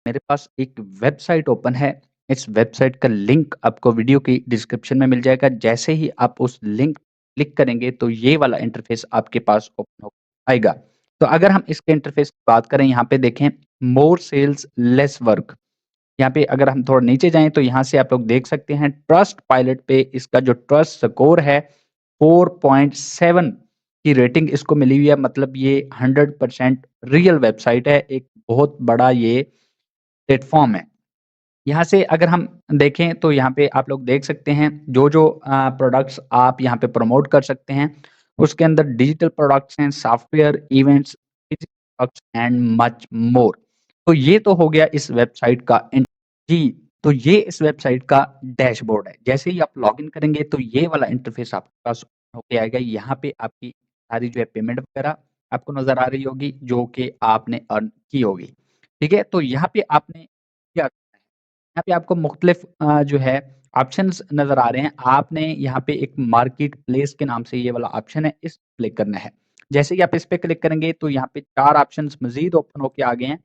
मेरे पास एक website open है। इस वेबसाइट का लिंक आपको वीडियो की डिस्क्रिप्शन में मिल जाएगा। जैसे ही आप उस लिंक क्लिक करेंगे तो ये वाला इंटरफ़ेस आपके पास ओपन हो आएगा। तो अगर हम इसके इंटरफ़ेस की बात करें यहाँ पे देखें मोर सेल्स लेस वर्क। यहाँ पे अगर हम थोड़ा नीचे जाएँ तो यहाँ से आप लोग देख सकते हैं ट्रस्ट पायलट पे इसका जो ट्रस्ट स्कोर है 4.7 की रेटिंग इसको मिली हुई है। मतलब ये 100% रियल वेबसाइट है। एक बहुत बड़ा ये प्लेटफ़ॉर्म है। यहाँ से अगर हम देखें तो यहाँ पे आप लोग देख सकते हैं जो प्रोडक्ट्स आप यहाँ पे प्रमोट कर सकते हैं, उसके अंदर डिजिटल प्रोडक्ट्स हैं, software, events, physical products and much more. तो ये तो हो गया इस वेबसाइट का जी, तो ये इस वेबसाइट का डैशबोर्ड है। जैसे ही आप लॉगिन करेंगे तो ये वाला इंटरफ़ेस आपके पास होके आएगा। यहाँ पे आपकी सारी जो है पेमेंट वगैरह आपको नज़र आ रही होगी जो कि आपने अर्न की होगी। ठीक है? तो यहाँ पे आपने क्या यहाँ पे आपको मुख्तलिफ जो है ऑप्शंस नज़र आ रहे हैं। आपने यहाँ पे एक मार्केट प्लेस के नाम से ये वाला ऑप्शन है, इस क्लिक करना है। जैसे ही आप इस पे क्लिक करेंगे तो यहाँ पे 4 ऑप्शंस मज़ीद ओपन होके आ गए हैं।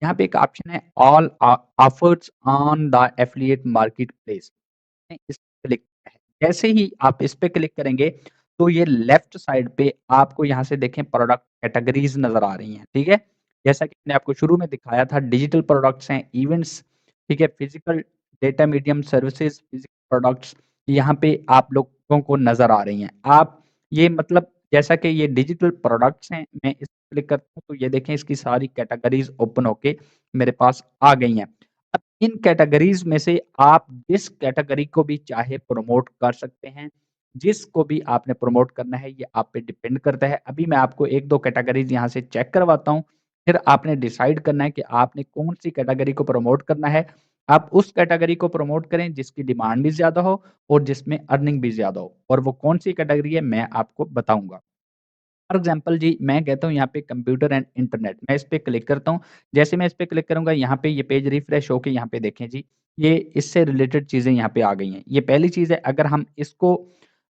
यहाँ पे एक ऑप्शन है all offers on the affiliate market place. इस पे क्लिक करना है। जैसे ही आप इस पे क्लिक करेंगे तो ये लेफ्ट साइड पे आपको यहाँ से देखें प्रोडक्ट कैटेगरीज़ नज़र आ रही हैं, ठीक है? जैसा कि मैंने आपको शुरू में दिखाया था डिजिटल प्रोडक्ट्स हैं, इवेंट्स, ठीक है? Physical data medium services, physical products यहाँ पे आप लोगों को नज़र आ रही हैं। आप ये मतलब जैसा कि ये डिजिटल प्रोडक्ट्स हैं, मैं इस पे क्लिक करता हूँ तो ये देखें इसकी सारी कैटेगरीज़ ओपन होके मेरे पास आ गई हैं। अब इन कैटेगरीज़ में से आप जिस कैटेगरी को भी चाहे प्रमोट कर सकते हैं, जिसको भी आपने प्रमोट करना है ये आप पे डिपेंड करता है। अभी मैं आपको 1-2 कैटेगरीज़ यहाँ से चेक करवाता हूँ, फिर आपने डिसाइड करना है कि आपने कौन-सी कैटेगरी को प्रमोट करना है। आप उस कैटेगरी को प्रमोट करें जिसकी डिमांड भी ज़्यादा हो और जिसमें अर्निंग भी ज़्यादा हो और वो कौन-सी कैटेगरी है मैं आपको बताऊँगा। फॉर एग्ज़ाम्पल जी, मैं कहता हूँ यहाँ पे कंप्यूटर एंड इंटरनेट, मैं इस पे क्लिक करता हूँ। जैसे मैं इस पे क्लिक करूँगा यहाँ पे ये पेज रिफ्रेश होके यहाँ पे देखें जी, ये इससे रिलेटेड चीज़ें यहाँ पे आ गई हैं। ये पहली चीज़ है अगर हम इसको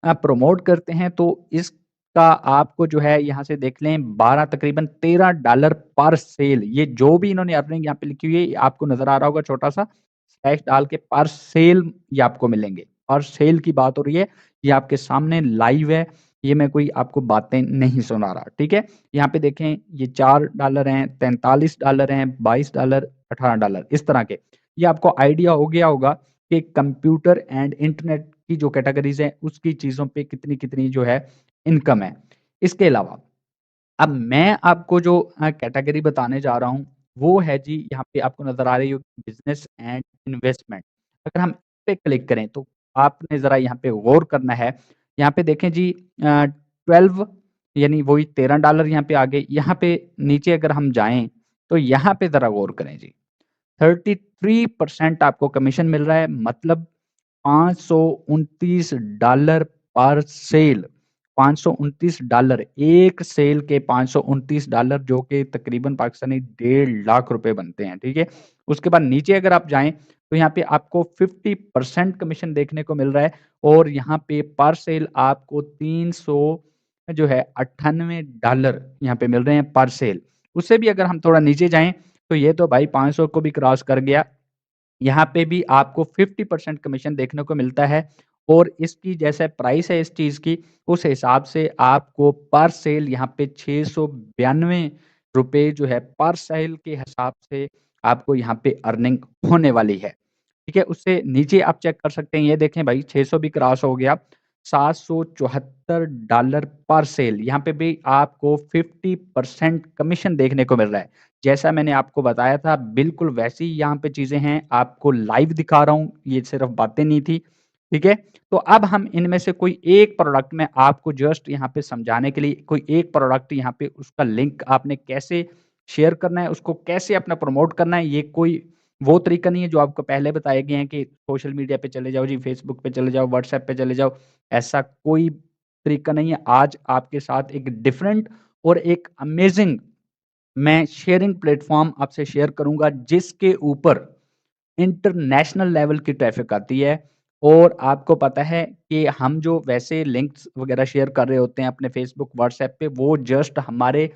प्रमोट करते हैं तो इसका आपको जो है यहाँ से देख लें 12 तकरीबन $13 पर सेल ये जो भी इन्होंने अर्निंग यहाँ पे लिखी हुई है, ये आपको नज़र आ रहा होगा छोटा-सा स्लैश डाल के पर सेल ये आपको मिलेंगे। पर सेल की बात हो रही है, ये आपके सामने लाइव है। ये मैं कोई आपको बातें नहीं सुना रहा, ठीक है? यहाँ पे देखें ये $4 हैं, $43 हैं, $22, $18 इस तरह के। ये आपको आइडिया हो गया होगा कि कंप्यूटर एंड इंटरनेट की जो कैटेगरीज़ हैं, उसकी चीज़ों पे कितनी-कितनी जो है इनकम है। इसके अलावा अब मैं आपको जो कैटेगरी बताने जा रहा हूँ, वो है जी यहाँ पे आपको नज़र आ रही होगी बिज़नेस एंड इन्वेस्टमेंट। अगर हम इस पे क्लिक करें तो आपने ज़रा यहाँ पे गौर करना है। यहाँ पे देखें जी 12 यानी वही $13 यहाँ पे आ गए। यहाँ पे नीचे अगर हम जाएँ, तो यहाँ पे ज़रा गौर करें जी। 33% आपको कमीशन मिल रहा है मतलब $529 पर सेल। $529 एक सेल के $529 जो कि तकरीबन पाकिस्तानी ₹1.5 लाख बनते हैं, ठीक है? उसके बाद नीचे अगर आप जाएँ, तो यहाँ पे आपको 50% कमीशन देखने को मिल रहा है और यहाँ पे पर सेल आपको 300 जो है $98 यहाँ पे मिल रहे हैं पर सेल। उससे भी अगर हम थोड़ा नीचे जाएँ, तो ये तो भाई 500 को भी क्रॉस कर गया। यहाँ पे भी आपको 50% कमीशन देखने को मिलता है और इसकी जैसे प्राइस है इस चीज़ की, उस हिसाब से आपको पर सेल यहाँ पे ₹692 जो है पर सेल के हिसाब से आपको यहाँ पे अर्निंग होने वाली है। ठीक है? उससे नीचे आप चेक कर सकते हैं, ये देखें भाई 600 भी क्रॉस हो गया, $774 पर सेल, यहाँ पे भी आपको 50% कमीशन देखने को मिल रहा है। जैसा मैंने आपको बताया था बिल्कुल वैसी ही यहाँ पे चीज़ें हैं, आपको लाइव दिखा रहा हूँ, ये सिर्फ़ बातें नहीं थी, ठीक है? तो अब हम इनमें से कोई एक प्रोडक्ट मैं आपको जस्ट यहाँ पे समझाने के लिए कोई एक प्रोडक्ट यहाँ पे उसका लिंक आपने कैसे शेयर करना है, उसको कैसे अपना प्रमोट करना है, ये कोई वो तरीका नहीं है जो आपको पहले बताए गए हैं कि सोशल मीडिया पे चले जाओ जी, फेसबुक पे चले जाओ, व्हाट्सएप पे चले जाओ, ऐसा कोई तरीका नहीं है। आज आपके साथ एक डिफरेंट और एक अमेज़िंग मैं शेयरिंग प्लेटफ़ॉर्म आपसे शेयर करूँगा जिसके ऊपर इंटरनेशनल लेवल की ट्रैफ़िक आती है और आपको पता है कि हम जो वैसे लिंक्स वग़ैरह शेयर कर रहे होते हैं अपने फ़ेसबुक, व्हाट्सएप पे वो जस्ट हमारे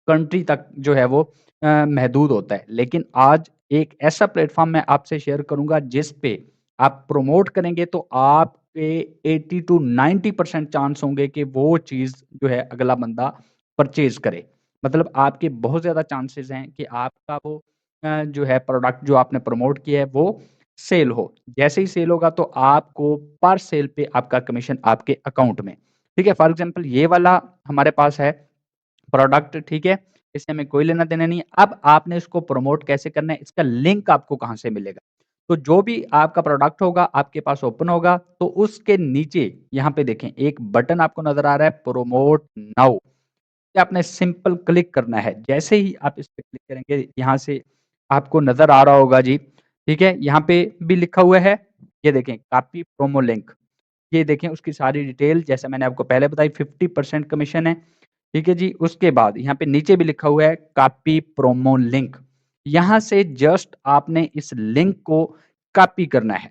कंट्री तक जो है वो महदूद होता है। लेकिन आज एक ऐसा प्लेटफ़ॉर्म मैं आपसे शेयर करूँगा जिस पे आप प्रमोट करेंगे तो आपके 80 टू 90% चांस होंगे कि वो चीज़ जो है अगला बंदा परचेज़ करे। मतलब आपके बहुत ज़्यादा चांसेज़ हैं कि आपका वो जो है प्रोडक्ट जो आपने प्रमोट किया है वो सेल हो। जैसे ही सेल होगा तो आपको पर सेल पे आपका कमीशन आपके अकाउंट में। ठीक है? फॉर एग्ज़ाम्पल ये वाला हमारे पास है प्रोडक्ट, ठीक है? इससे हमें कोई लेना-देना नहीं है। अब आपने इसको प्रमोट कैसे करना है, इसका लिंक आपको कहाँ से मिलेगा? तो जो भी आपका प्रोडक्ट होगा, आपके पास ओपन होगा, तो उसके नीचे यहाँ पे देखें एक बटन आपको नज़र आ रहा है प्रमोट नाउ। ये आपने सिंपल क्लिक करना है। जैसे ही आप इस पे क्लिक करेंगे, यहाँ से आपको नज़र आ रहा होगा जी, ठीक है? यहाँ पे भी लिखा हुआ है, ये देखें कॉपी प्रोमो लिंक। ये देखें उसकी सारी डिटेल जैसे मैंने आपको पहले बताई 50% कमीशन है। ठीक है जी, उसके बाद यहाँ पे नीचे भी लिखा हुआ है कॉपी प्रोमो लिंक। यहाँ से जस्ट आपने इस लिंक को कॉपी करना है।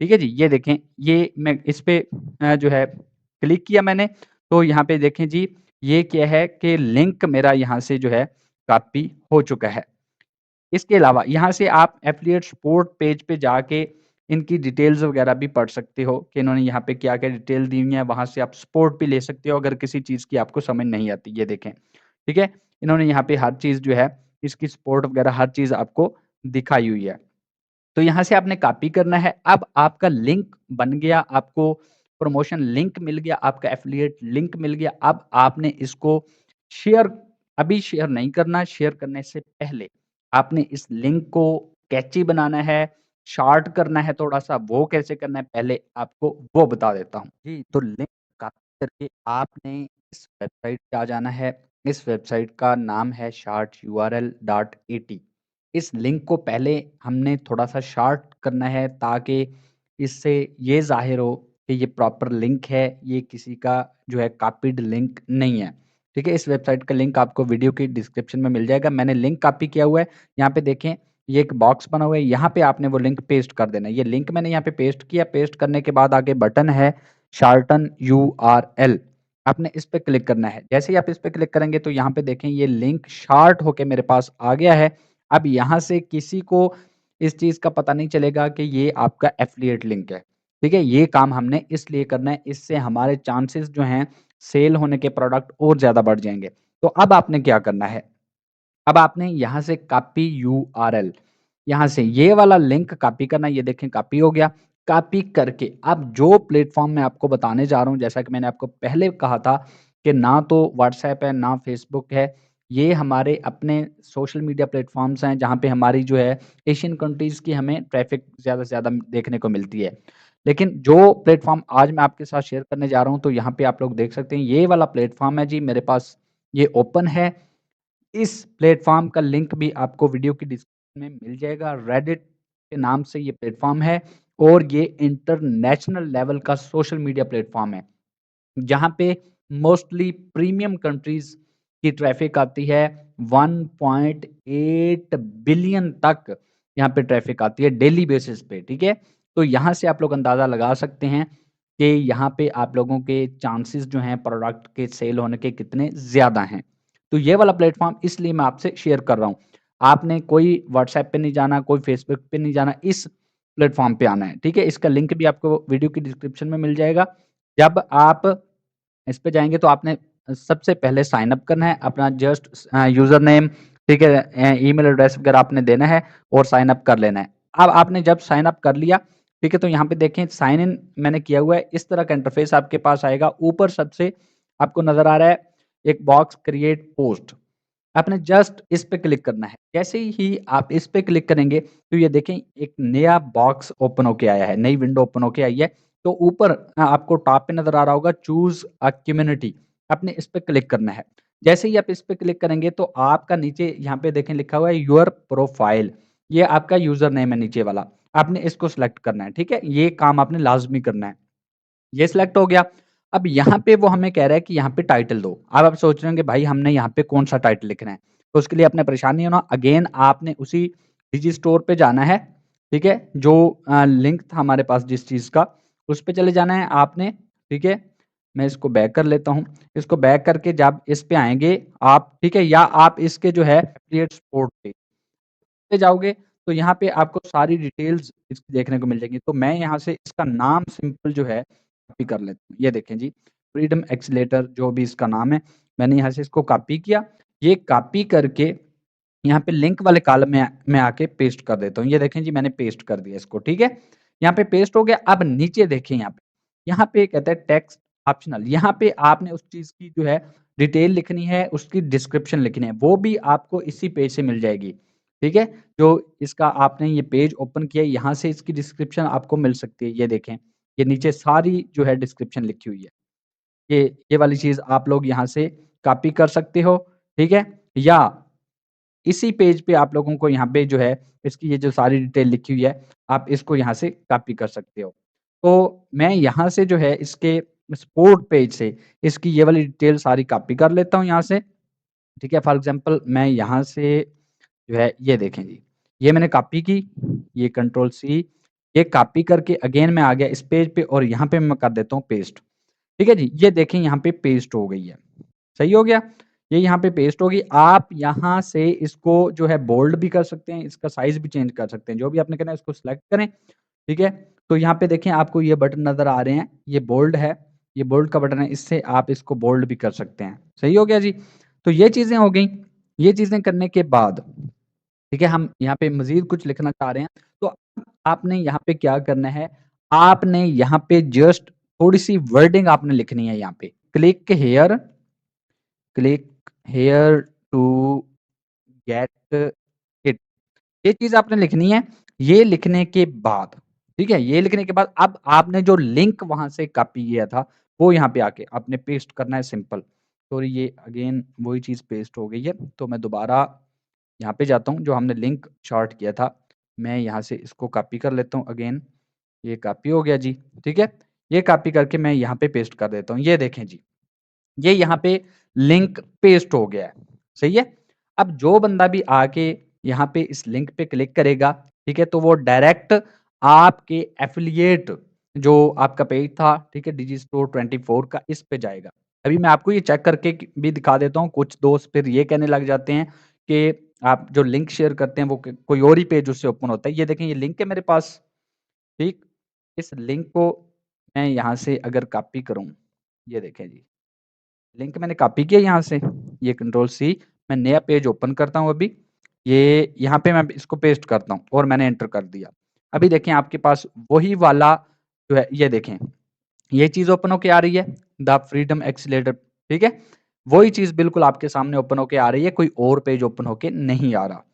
ठीक है जी, ये देखें ये मैं इस पे जो है क्लिक किया मैंने, तो यहाँ पे देखें जी, ये क्या है कि लिंक मेरा यहाँ से जो है कॉपी हो चुका है। इसके अलावा यहाँ से आप एफ़िलिएट सपोर्ट पेज पे जाके इनकी डिटेल्स वगैरह भी पढ़ सकते हो कि इन्होंने यहाँ पे क्या-क्या डिटेल दी हुई है, वहाँ से आप सपोर्ट भी ले सकते हो अगर किसी चीज़ की आपको समझ नहीं आती, ये देखें। ठीक है? इन्होंने यहाँ पे हर चीज़ जो है, इसकी सपोर्ट वगैरह हर चीज़ आपको दिखाई हुई है। तो यहाँ से आपने कॉपी करना है। अब आपका लिंक बन गया, आपको प्रमोशन लिंक मिल गया, आपका एफ़िलिएट लिंक मिल गया। अब आपने इसको शेयर अभी शेयर नहीं करना, शेयर करने से पहले आपने इस लिंक को कैची बनाना है, शॉर्ट करना है थोड़ा-सा, वो कैसे करना है पहले आपको वो बता देता हूँ। जी, तो लिंक कॉपी करके आपने इस वेबसाइट पे आ जाना है। इस वेबसाइट का नाम है शार्ट-url.at। इस लिंक को पहले हमने थोड़ा-सा शॉर्ट करना है ताकि इससे ये ज़ाहिर हो कि ये प्रॉपर लिंक है, ये किसी का जो है कॉपीड लिंक नहीं है। ठीक है? इस वेबसाइट का लिंक आपको वीडियो की डिस्क्रिप्शन में मिल जाएगा। मैंने लिंक कॉपी किया हुआ है, यहाँ पे देखें ये एक बॉक्स बना हुआ है, यहाँ पे आपने वो लिंक पेस्ट कर देना है। ये लिंक मैंने यहाँ पे पेस्ट किया, पेस्ट करने के बाद आगे बटन है शॉर्टन यूआरएल, आपने इस पे क्लिक करना है। जैसे ही आप इस पे क्लिक करेंगे तो यहाँ पे देखें ये लिंक शॉर्ट होके मेरे पास आ गया है। अब यहाँ से किसी को इस चीज़ का पता नहीं चलेगा कि ये आपका एफ़िलिएट लिंक है, ठीक है? ये काम हमने इसलिए करना है, इससे हमारे चांसेस जो हैं सेल होने के प्रोडक्ट और ज़्यादा बढ़ जाएँगे। तो अब आपने क्या करना है? अब आपने यहाँ से कॉपी यूआरएल, यहाँ से ये वाला लिंक कॉपी करना है, ये देखें कॉपी हो गया। कॉपी करके अब जो प्लेटफ़ॉर्म मैं आपको बताने जा रहा हूँ, जैसा कि मैंने आपको पहले कहा था कि ना तो व्हाट्सऐप है, ना फ़ेसबुक है। ये हमारे अपने सोशल मीडिया प्लेटफ़ॉर्म्स हैं, जहाँ पे हमारी जो है एशियन कंट्रीज़ की हमें ट्रैफ़िक ज़्यादा से ज़्यादा देखने को मिलती है। लेकिन जो प्लेटफ़ॉर्म आज मैं आपके साथ शेयर करने जा रहा हूँ, तो यहाँ पे आप लोग देख सकते हैं, ये वाला प्लेटफ़ॉर्म है जी मेरे पास, ये ओपन है। इस प्लेटफ़ॉर्म का लिंक भी आपको वीडियो की डिस्क्रिप्शन में मिल जाएगा। रेडिट के नाम से ये प्लेटफ़ॉर्म है और ये इंटरनेशनल लेवल का सोशल मीडिया प्लेटफ़ॉर्म है, जहाँ पे मोस्टली प्रीमियम कंट्रीज़ की ट्रैफ़िक आती है। 1.8 बिलियन तक यहाँ पे ट्रैफ़िक आती है डेली बेसिस पे, ठीक है? तो यहाँ से आप लोग अंदाज़ा लगा सकते हैं कि यहाँ पे आप लोगों के चांसेस जो हैं प्रोडक्ट के सेल होने के कितने ज़्यादा हैं। तो ये वाला प्लेटफ़ॉर्म इसलिए मैं आपसे शेयर कर रहा हूँ। आपने कोई व्हाट्सऐप पे नहीं जाना, कोई फ़ेसबुक पे नहीं जाना, इस प्लेटफ़ॉर्म पे आना है, ठीक है? इसका लिंक भी आपको वीडियो की डिस्क्रिप्शन में मिल जाएगा। जब आप इस पे जाएँगे तो आपने सबसे पहले साइन अप करना है, अपना जस्ट यूज़र नेम, ठीक है? ईमेल एड्रेस वगैरह आपने देना है और साइन अप कर लेना है। अब आपने जब साइन अप कर लिया, ठीक है? तो यहाँ पे देखें साइन इन मैंने किया हुआ है, इस तरह का इंटरफ़ेस आपके पास आएगा। ऊपर सबसे आपको नज़र आ रहा है एक बॉक्स क्रिएट पोस्ट, आपने जस्ट इस पे क्लिक करना है। जैसे ही आप इस पे क्लिक करेंगे तो ये देखें एक नया बॉक्स ओपन होके आया है, नई विंडो ओपन होके आई है। तो ऊपर आपको टॉप पे नज़र आ रहा होगा चूज़ अ कम्युनिटी, आपने इस पे क्लिक करना है। जैसे ही आप इस पे क्लिक करेंगे तो आपका नीचे यहाँ पे देखें लिखा हुआ है योर प्रोफाइल, ये आपका यूज़र नेम है नीचे वाला, आपने इसको सिलेक्ट करना है, ठीक है? ये काम आपने लाज़मी करना है। ये सिलेक्ट हो गया। अब यहाँ पे वो हमें कह रहा है कि यहाँ पे टाइटल दो। अब आप सोच रहे होंगे भाई हमने यहाँ पे कौन-सा टाइटल लिखना है? तो उसके लिए आपने परेशान नहीं होना। अगेन आपने उसी डिजी स्टोर पे जाना है, ठीक है? जो लिंक था हमारे पास जिस चीज़ का, उस पे चले जाना है आपने, ठीक है? मैं इसको बैक कर लेता हूँ। इसको बैक करके जब इस पे आएँगे आप, ठीक है? या आप इसके जो है एफ़िलिएट सपोर्ट पे जाओगे तो यहाँ पे आपको सारी डिटेल्स इसकी देखने को मिल जाएगी। तो मैं यहाँ से इसका नाम सिंपल जो है कॉपी कर लेता हूँ। ये देखें जी, फ्रीडम एक्सेलेरेटर जो भी इसका नाम है, मैंने यहाँ से इसको कॉपी किया। ये कॉपी करके यहाँ पे लिंक वाले कॉलम में मैं आके पेस्ट कर देता हूँ। ये देखें जी, मैंने पेस्ट कर दिया इसको, ठीक है? यहाँ पे पेस्ट हो गया। अब नीचे देखें यहाँ पे कहता है टेक्स्ट ऑप्शनल। यहाँ पे आपने उस चीज़ की जो है डिटेल लिखनी है, उसकी डिस्क्रिप्शन लिखनी है, वो भी आपको इसी पेज से मिल जाएगी, ठीक है? जो इसका आपने ये पेज ओपन किया, यहाँ से इसकी डिस्क्रिप्शन आपको मिल सकती है। ये देखें, ये नीचे सारी जो है डिस्क्रिप्शन लिखी हुई है। ये वाली चीज़ आप लोग यहाँ से कॉपी कर सकते हो, ठीक है? या इसी पेज पे आप लोगों को यहाँ पे जो है इसकी ये जो सारी डिटेल लिखी हुई है, आप इसको यहाँ से कॉपी कर सकते हो। तो मैं यहाँ से जो है इसके सपोर्ट पेज से इसकी ये वाली डिटेल सारी कॉपी कर लेता हूँ यहाँ से, ठीक है? फॉर एग्ज़ाम्पल मैं यहाँ से जो है ये देखें जी, ये मैंने कॉपी की, ये कंट्रोल सी, ये कॉपी करके अगेन मैं आ गया इस पेज पे और यहाँ पे मैं कर देता हूँ पेस्ट, ठीक है जी? ये देखें यहाँ पे पेस्ट हो गई है। सही हो गया? ये यहाँ पे पेस्ट होगी। आप यहाँ से इसको जो है बोल्ड भी कर सकते हैं, इसका साइज़ भी चेंज कर सकते हैं। जो भी आपने करना है इसको सिलेक्ट करें, ठीक है? तो यहाँ पे देखें आपको ये बटन नज़र आ रहे हैं, ये बोल्ड है, ये बोल्ड का बटन है, इससे आप इसको बोल्ड भी कर सकते हैं। सही हो गया जी? तो ये चीज़ें हो गईं। ये चीज़ें करने के बाद, ठीक है, हम यहाँ पे मज़ीद कुछ लिखना चाह रहे हैं, तो आपने यहाँ पे क्या करना है, आपने यहाँ पे जस्ट थोड़ी-सी वर्डिंग आपने लिखनी है यहाँ पे। Click here to get it, ये चीज़ आपने लिखनी है। ये लिखने के बाद, ठीक है? ये लिखने के बाद अब आपने जो लिंक वहाँ से कॉपी किया था, वो यहाँ पे आके आपने पेस्ट करना है सिंपल। सॉरी, ये अगेन वही चीज़ पेस्ट हो गई है, तो मैं दोबारा यहाँ पे जाता हूँ, जो हमने लिंक शॉर्ट किया था, मैं यहाँ से इसको कॉपी कर लेता हूँ अगेन, ये कॉपी हो गया जी, ठीक है? ये कॉपी करके मैं यहाँ पे पेस्ट कर देता हूँ। ये देखें जी, ये यहाँ पे लिंक पेस्ट हो गया है, सही है? अब जो बंदा भी आके यहाँ पे इस लिंक पे क्लिक करेगा, ठीक है? तो वो डायरेक्ट आपके एफ़िलिएट जो आपका पेज था, ठीक है? डिजिस्टोर 24 का, इस पे जाएगा। अभी मैं आपको ये चेक करके भी दिखा देता हूँ, कुछ दोस्त फिर ये कहने लग जाते हैं कि आप जो लिंक शेयर करते हैं वो क कोई और ही पेज उससे ओपन होता है। ये देखें, ये लिंक है मेरे पास, ठीक? इस लिंक को मैं यहाँ से अगर कॉपी करूँ, ये देखें जी। लिंक मैंने कॉपी किया यहाँ से, ये कंट्रोल सी, मैं नया पेज ओपन करता हूँ अभी, ये यहाँ पे मैं इसको पेस्ट करता हूँ और मैंने एंटर कर दिया। अभी देखें आपके पास वही वाला जो है, ये देखें, ये चीज़ ओपन होके आ रही है, द फ्रीडम एक्सेलेरेटर, ठीक है? वही चीज़ बिल्कुल आपके सामने ओपन होके आ रही है, कोई और पेज ओपन होके नहीं आ रहा।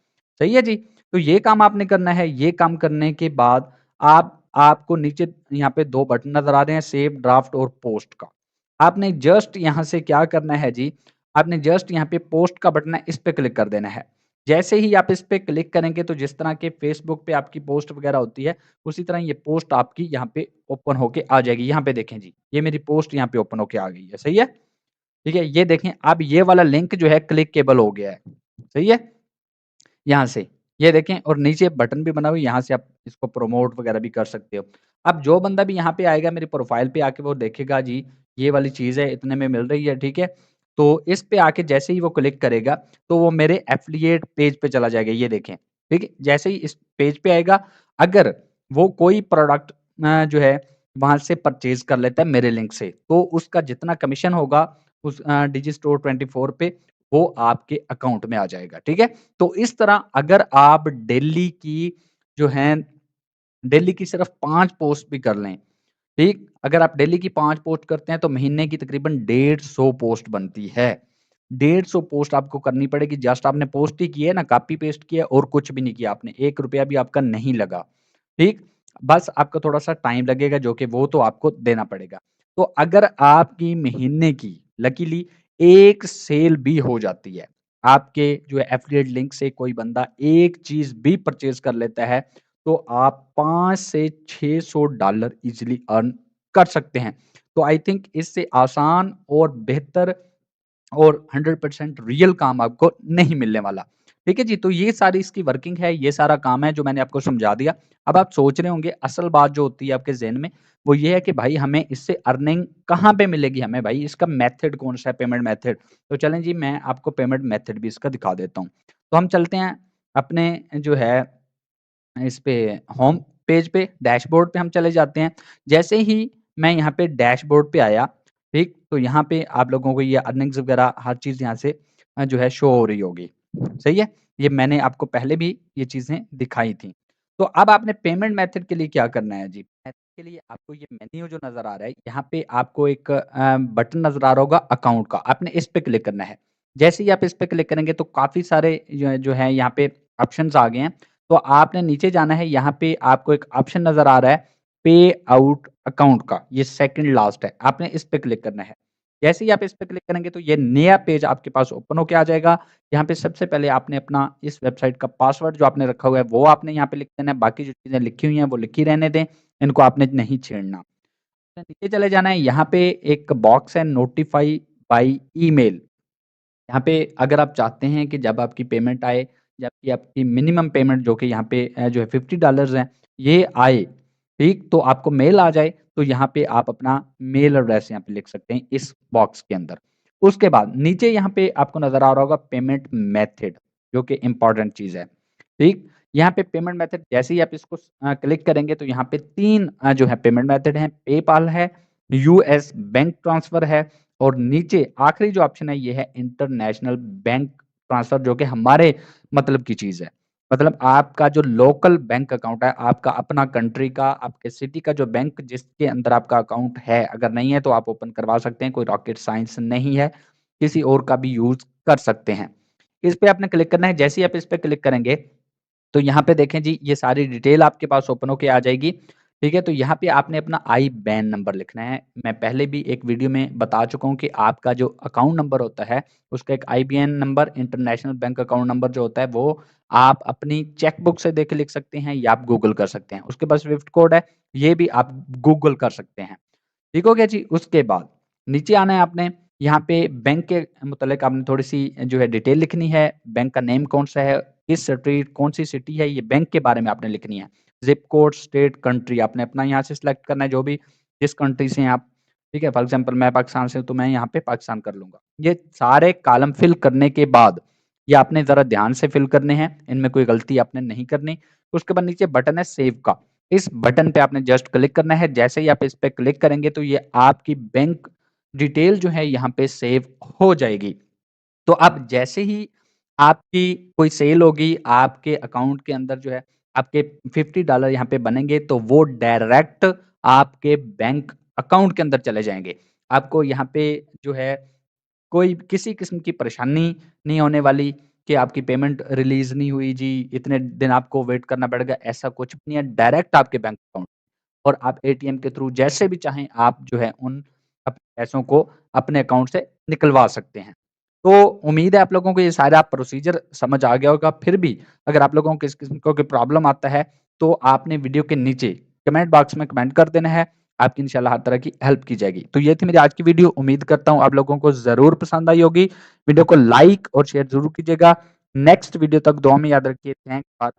सही है जी? तो ये काम आपने करना है। ये काम करने के बाद आपको नीचे यहाँ पे 2 बटन नज़र आ रहे हैं, सेव, ड्राफ्ट और पोस्ट का। आपने जस्ट यहाँ से क्या करना है जी, आपने जस्ट यहाँ पे पोस्ट का बटन है, इस पे क्लिक कर देना है। जैसे ही आप इस पे क्लिक करेंगे, तो जिस तरह के फेसबुक पे आपकी पोस्ट वगैरह होती है, उसी तरह ये पोस्ट आपकी यहाँ पे ओपन होके आ जाएगी। यहाँ पे देखें जी, ये मेरी पोस्ट यहाँ पे ओपन होके आ गई है, सही है? ठीक है? ये देखें, अब ये वाला लिंक जो है क्लिकेबल हो गया है, सही है? यहाँ से, ये देखें, और नीचे बटन भी बना हुआ है, यहाँ से आप इसको प्रमोट वगैरह भी कर सकते हो। अब जो बंदा भी यहाँ पे आएगा मेरी प्रोफ़ाइल पे आके वो देखेगा जी, ये वाली चीज़ है, इतने में मिल रही है, ठीक है? तो इस पे आके जैसे ही वो क्लिक करेगा, तो वो मेरे एफ़िलिएट पेज पे चला जाएगा, ये देखें, ठीक है? जैसे ही इस पेज पे आएगा, अगर वो कोई प्रोडक्ट जो है वहाँ से परचेज़ कर लेता है मेरे लिंक से, तो उसका जितना कमीशन होगा उस डिजिस्टोर 24 पे, वो आपके अकाउंट में आ जाएगा, ठीक है? तो इस तरह अगर आप डेली की जो हैं, डेली की सिर्फ़ 5 पोस्ट भी कर लें, ठीक? अगर आप डेली की 5 पोस्ट करते हैं तो महीने की तकरीबन 150 पोस्ट बनती है। 150 पोस्ट आपको करनी पड़ेगी, जस्ट आपने पोस्ट ही की है ना, कॉपी पेस्ट किया और कुछ भी नहीं किया आपने, ₹1 भी आपका नहीं लगा, ठीक? बस आपका थोड़ा-सा टाइम लगेगा, जो कि वो तो आपको देना पड़ेगा। तो अगर आपकी महीने की लकीली 1 सेल भी हो जाती है, आपके जो है एफ़िलिएट लिंक से कोई बंदा एक चीज़ भी परचेज़ कर लेता है, तो आप 5 से $600 ईज़िली अर्न कर सकते हैं। तो आई थिंक इससे आसान और बेहतर और 100% रियल काम आपको नहीं मिलने वाला। ठीक है जी? तो ये सारी इसकी वर्किंग है, ये सारा काम है जो मैंने आपको समझा दिया। अब आप सोच रहे होंगे असल बात जो होती है आपके ज़हन में, वो ये है कि भाई हमें इससे अर्निंग कहाँ पे मिलेगी हमें भाई? इसका मेथड कौन-सा है, पेमेंट मेथड? तो चलें जी, मैं आपको पेमेंट मेथड भी इसका दिखा देता हूँ। तो हम चलते हैं अपने जो है इस पे होम पेज पे डैशबोर्ड पे हम चले जाते हैं। जैसे ही मैं यहाँ पे डैशबोर्ड पे आया, ठीक? तो यहाँ पे आप लोगों को ये अर्निंग्स वगैरह हर चीज़ यहाँ से जो है शो हो रही होगी। सही है? ये मैंने आपको पहले भी ये चीज़ें दिखाई थी। तो अब आपने पेमेंट मेथड के लिए क्या करना है जी? मेथड के लिए आपको ये मेन्यू जो नज़र आ रहा है, यहाँ पे आपको एक बटन नज़र आ रहा होगा अकाउंट का, आपने इस पे क्लिक करना है। जैसे ही आप इस पे क्लिक करेंगे तो काफ़ी सारे जो है यहाँ पे ऑप्शंस आ गए हैं। तो आपने नीचे जाना है, यहाँ पे आपको एक ऑप्शन नज़र आ रहा है, पे आउट अकाउंट का, ये सेकंड लास्ट है, आपने इस पे क्लिक करना है। जैसे ही आप इस पे क्लिक करेंगे तो ये नया पेज आपके पास ओपन होके आ जाएगा। यहाँ पे सबसे पहले आपने अपना इस वेबसाइट का पासवर्ड जो आपने रखा हुआ है, वो आपने यहाँ पे लिख देना है, बाकी जो चीज़ें लिखी हुई हैं, वो लिखी रहने दें, इनको आपने नहीं छेड़ना। नीचे चले जाना है, यहाँ पे एक बॉक्स है नोटिफाई बाय ईमेल। यहाँ पे अगर आप चाहते हैं कि जब आपकी पेमेंट आए, जबकि आपकी मिनिमम पेमेंट जो कि यहाँ पे जो है $50 है, ये आए, ठीक? तो आपको मेल आ जाए, तो यहाँ पे आप अपना मेल एड्रेस यहाँ पे लिख सकते हैं इस बॉक्स के अंदर। उसके बाद नीचे यहाँ पे आपको नज़र आ रहा होगा पेमेंट मेथड, जो कि इम्पोर्टेंट चीज़ है, ठीक? यहाँ पे पेमेंट मेथड जैसे ही आप इसको क्लिक करेंगे तो यहाँ पे 3 जो है पेमेंट मेथड हैं, पेपाल है, यूएस बैंक ट्रांसफर है और नीचे आखिरी जो ऑप्शन है ये है इंटरनेशनल बैंक ट्रांसफर जो कि हमारे मतलब की चीज़ है। मतलब आपका जो लोकल बैंक अकाउंट है, आपका अपना कंट्री का, आपके सिटी का जो बैंक जिसके अंदर आपका अकाउंट है, अगर नहीं है तो आप ओपन करवा सकते हैं, कोई रॉकेट साइंस नहीं है, किसी और का भी यूज़ कर सकते हैं। इस पे आपने क्लिक करना है, जैसे ही आप इस पे क्लिक करेंगे तो यहाँ पे देखें जी, ये सारी डिटेल आपके पास ओपन होके आ जाएगी, ठीक है? तो यहाँ पे आपने अपना आईबैन नंबर लिखना है। मैं पहले भी एक वीडियो में बता चुका हूँ कि आपका जो अकाउंट नंबर होता है, उसका एक IBN number, international bank account number जो होता है, वो आप अपनी चेकबुक से देख के लिख सकते हैं या आप गूगल कर सकते हैं। उसके बाद स्विफ्ट कोड है, ये भी आप गूगल कर सकते हैं। ठीक हो गया जी? उसके बाद नीचे आना है आपने, यहाँ पे बैंक के मुतल्लिक आपने थोड़ी-सी जो है डिटेल लिखनी है, बैंक का नेम कौन-सा है, किस स्ट्रीट, कौन-सी सिटी है, ये बैंक के बारे में आपने लिखनी है। ज़िप कोड, स्टेट, कंट्री आपने अपना यहाँ से सिलेक्ट करना है, जो भी जिस कंट्री से हैं आप, ठीक है? फॉर एग्ज़ाम्पल मैं पाकिस्तान से हूँ, तो मैं यहाँ पे पाकिस्तान कर लूँगा। ये सारे कॉलम फिल करने के बाद, ये आपने ज़रा ध्यान से फिल करने हैं, इनमें कोई गलती आपने नहीं करनी। उसके बाद नीचे बटन है सेव का, इस बटन पे आपने जस्ट क्लिक करना है, जैसे ही आप इस पे क्लिक करेंगे तो ये आपकी बैंक डिटेल जो है यहाँ पे सेव हो जाएगी। तो अब जैसे ही आपकी कोई सेल होगी, आपके अकाउंट के अंदर जो है आपके $50 यहाँ पे बनेंगे तो वो डायरेक्ट आपके बैंक अकाउंट के अंदर चले जाएँगे। आपको यहाँ पे जो है कोई किसी किस्म की परेशानी नहीं होने वाली कि आपकी पेमेंट रिलीज़ नहीं हुई जी, इतने दिन आपको वेट करना पड़ेगा, ऐसा कुछ भी नहीं है, डायरेक्ट आपके बैंक अकाउंट और आप एटीएम के थ्रू जैसे भी चाहें आप जो है उन पैसों को अपने अकाउंट से निकलवा सकते हैं। तो उम्मीद है आप लोगों को ये सारा प्रोसीजर समझ आ गया होगा। फिर भी अगर आप लोगों को इस किस्म का कोई प्रॉब्लम आता है, तो आपने वीडियो के नीचे कमेंट बॉक्स में कमेंट कर देना है। आपकी इंशाल्लाह हर तरह की हेल्प की जाएगी। तो ये थी मेरी आज की वीडियो। उम्मीद करता हूँ आप लोगों को ज़रूर पसंद आई होगी। वीडियो को लाइक और शेयर ज़रूर कीजिएगा। नेक्स्ट वीडियो तक दुआ में याद रखिए। Thanks for